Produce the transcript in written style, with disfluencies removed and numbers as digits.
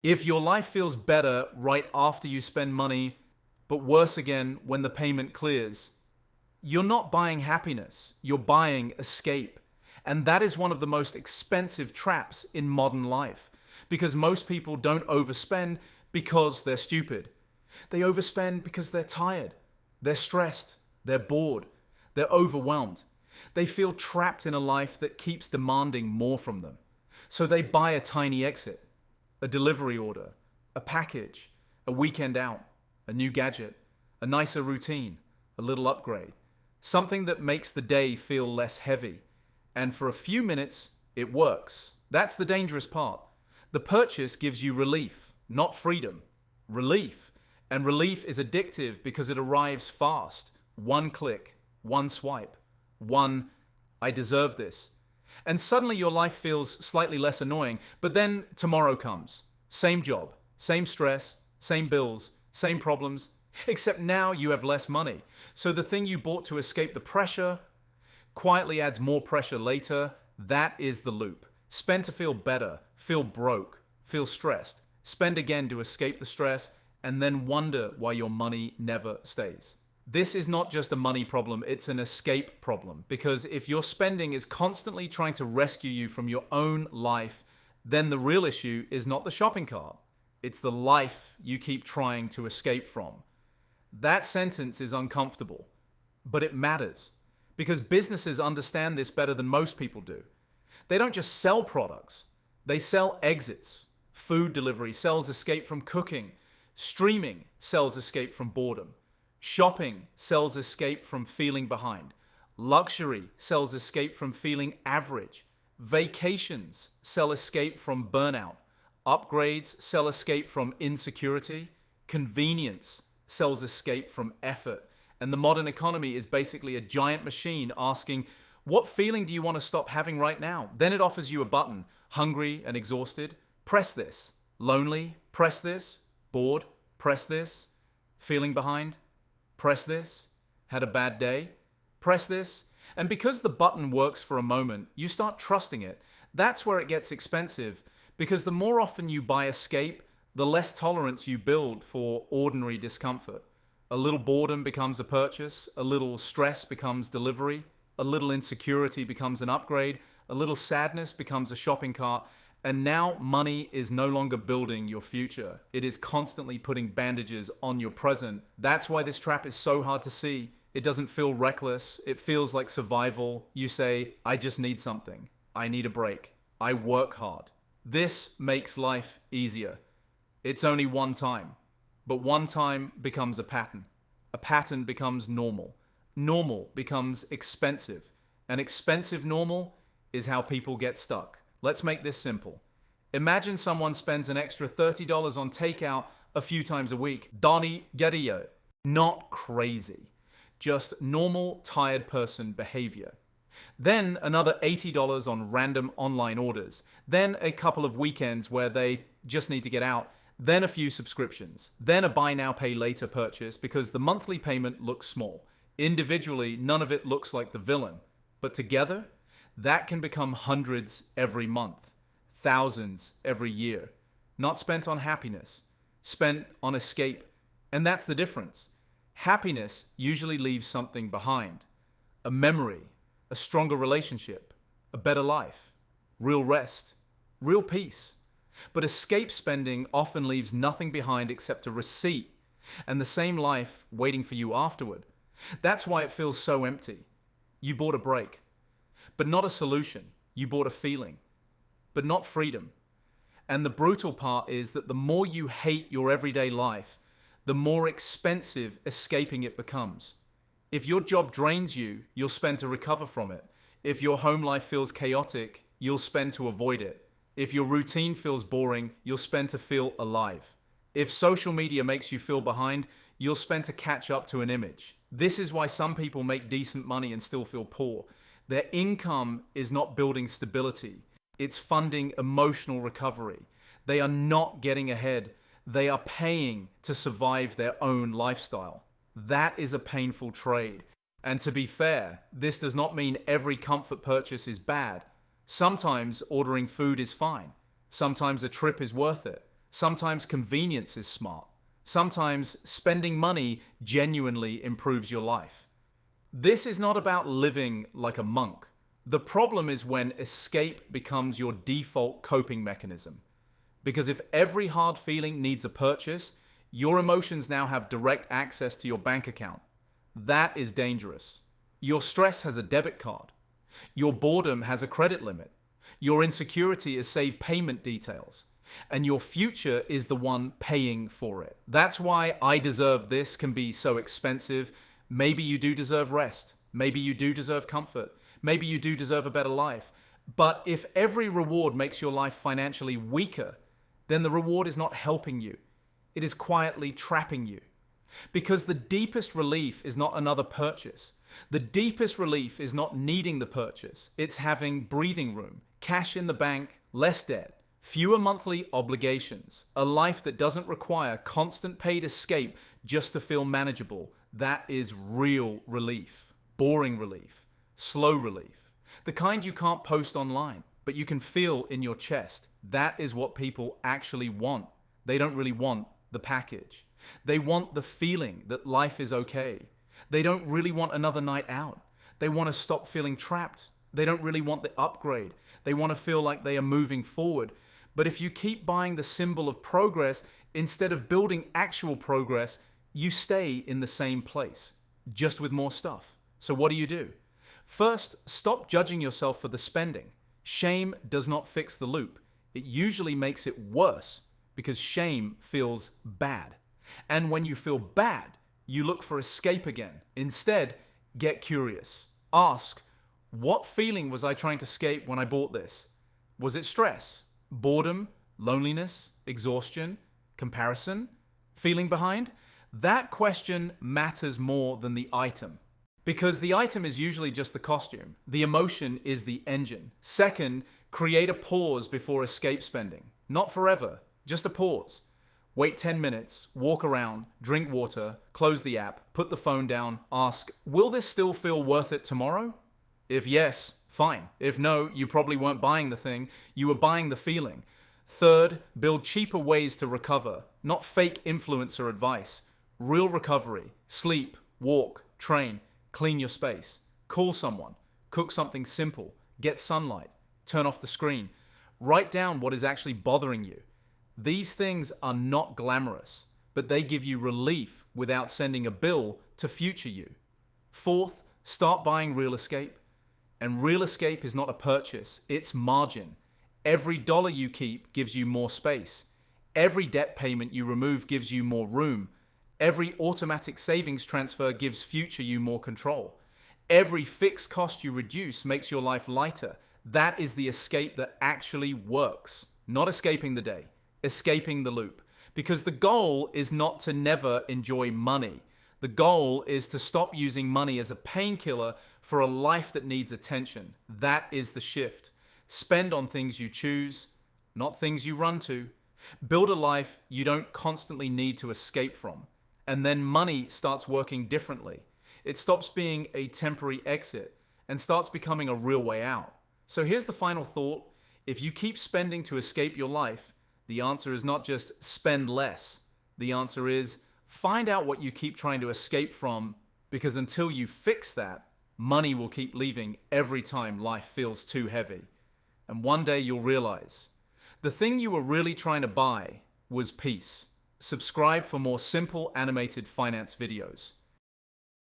If your life feels better right after you spend money, but worse again when the payment clears, you're not buying happiness, you're buying escape. And that is one of the most expensive traps in modern life, because most people don't overspend because they're stupid. They overspend because they're tired, they're stressed, they're bored, they're overwhelmed. They feel trapped in a life that keeps demanding more from them. So they buy a tiny exit, a delivery order, a package, a weekend out, a new gadget, a nicer routine, a little upgrade, something that makes the day feel less heavy. And for a few minutes, it works. That's the dangerous part. The purchase gives you relief, not freedom. Relief. And relief is addictive because it arrives fast. One click, one swipe, one, I deserve this. And suddenly your life feels slightly less annoying, but then tomorrow comes. Same job, same stress, same bills, same problems, except now you have less money. So the thing you bought to escape the pressure quietly adds more pressure later. That is the loop. Spend to feel better, feel broke, feel stressed. Spend again to escape the stress, and then wonder why your money never stays. This is not just a money problem, it's an escape problem. Because if your spending is constantly trying to rescue you from your own life, then the real issue is not the shopping cart. It's the life you keep trying to escape from. That sentence is uncomfortable, but it matters. Because businesses understand this better than most people do. They don't just sell products, they sell exits. Food delivery sells escape from cooking. Streaming sells escape from boredom. Shopping sells escape from feeling behind. Luxury sells escape from feeling average. Vacations sell escape from burnout. Upgrades sell escape from insecurity. Convenience sells escape from effort. And the modern economy is basically a giant machine asking, what feeling do you want to stop having right now? Then it offers you a button. Hungry and exhausted? Press this. Lonely? Press this. Bored? Press this. Feeling behind? Press this. Had a bad day? Press this. And because the button works for a moment, you start trusting it. That's where it gets expensive, because the more often you buy escape, the less tolerance you build for ordinary discomfort. A little boredom becomes a purchase, a little stress becomes delivery, a little insecurity becomes an upgrade, a little sadness becomes a shopping cart, and now money is no longer building your future. It is constantly putting bandages on your present. That's why this trap is so hard to see. It doesn't feel reckless. It feels like survival. You say, I just need something. I need a break. I work hard. This makes life easier. It's only one time. But one time becomes a pattern. A pattern becomes normal. Normal becomes expensive. And expensive normal is how people get stuck. Let's make this simple. Imagine someone spends an extra $30 on takeout a few times a week. Donnie Garillo. Not crazy. Just normal, tired person behavior. Then another $80 on random online orders. Then a couple of weekends where they just need to get out. Then a few subscriptions. Then a buy now, pay later purchase because the monthly payment looks small. Individually, none of it looks like the villain. But together, that can become hundreds every month, thousands every year. Not spent on happiness, spent on escape. And that's the difference. Happiness usually leaves something behind. A memory, a stronger relationship, a better life, real rest, real peace. But escape spending often leaves nothing behind except a receipt and the same life waiting for you afterward. That's why it feels so empty. You bought a break, but not a solution. You bought a feeling, but not freedom. And the brutal part is that the more you hate your everyday life, the more expensive escaping it becomes. If your job drains you, you'll spend to recover from it. If your home life feels chaotic, you'll spend to avoid it. If your routine feels boring, you'll spend to feel alive. If social media makes you feel behind, you'll spend to catch up to an image. This is why some people make decent money and still feel poor. Their income is not building stability. It's funding emotional recovery. They are not getting ahead. They are paying to survive their own lifestyle. That is a painful trade. And to be fair, this does not mean every comfort purchase is bad. Sometimes ordering food is fine. Sometimes a trip is worth it. Sometimes convenience is smart. Sometimes spending money genuinely improves your life. This is not about living like a monk. The problem is when escape becomes your default coping mechanism. Because if every hard feeling needs a purchase, your emotions now have direct access to your bank account. That is dangerous. Your stress has a debit card. Your boredom has a credit limit. Your insecurity is saved payment details. And your future is the one paying for it. That's why I deserve this can be so expensive. Maybe you do deserve rest. Maybe you do deserve comfort. Maybe you do deserve a better life. But if every reward makes your life financially weaker, then the reward is not helping you. It is quietly trapping you. Because the deepest relief is not another purchase. The deepest relief is not needing the purchase. It's having breathing room, cash in the bank, less debt, fewer monthly obligations, a life that doesn't require constant paid escape just to feel manageable. That is real relief. Boring relief. Slow relief. The kind you can't post online, but you can feel in your chest. That is what people actually want. They don't really want the package. They want the feeling that life is okay. They don't really want another night out. They want to stop feeling trapped. They don't really want the upgrade. They want to feel like they are moving forward. But if you keep buying the symbol of progress instead of building actual progress, you stay in the same place, just with more stuff. So what do? First, stop judging yourself for the spending. Shame does not fix the loop. It usually makes it worse because shame feels bad. And when you feel bad, you look for escape again. Instead, get curious. Ask, what feeling was I trying to escape when I bought this? Was it stress, boredom, loneliness, exhaustion, comparison, feeling behind? That question matters more than the item. Because the item is usually just the costume. The emotion is the engine. Second, create a pause before escape spending. Not forever, just a pause. Wait 10 minutes, walk around, drink water, close the app, put the phone down, ask, will this still feel worth it tomorrow? If yes, fine. If no, you probably weren't buying the thing, you were buying the feeling. Third, build cheaper ways to recover, not fake influencer advice. Real recovery, sleep, walk, train, clean your space, call someone, cook something simple, get sunlight, turn off the screen. Write down what is actually bothering you. These things are not glamorous, but they give you relief without sending a bill to future you. Fourth, start buying real escape. And real escape is not a purchase, it's margin. Every dollar you keep gives you more space. Every debt payment you remove gives you more room. Every automatic savings transfer gives future you more control. Every fixed cost you reduce makes your life lighter. That is the escape that actually works. Not escaping the day, escaping the loop. Because the goal is not to never enjoy money. The goal is to stop using money as a painkiller for a life that needs attention. That is the shift. Spend on things you choose, not things you run to. Build a life you don't constantly need to escape from. And then money starts working differently. It stops being a temporary exit and starts becoming a real way out. So here's the final thought. If you keep spending to escape your life, the answer is not just spend less. The answer is find out what you keep trying to escape from, because until you fix that, money will keep leaving every time life feels too heavy. And one day you'll realize the thing you were really trying to buy was peace. Subscribe for more simple animated finance videos.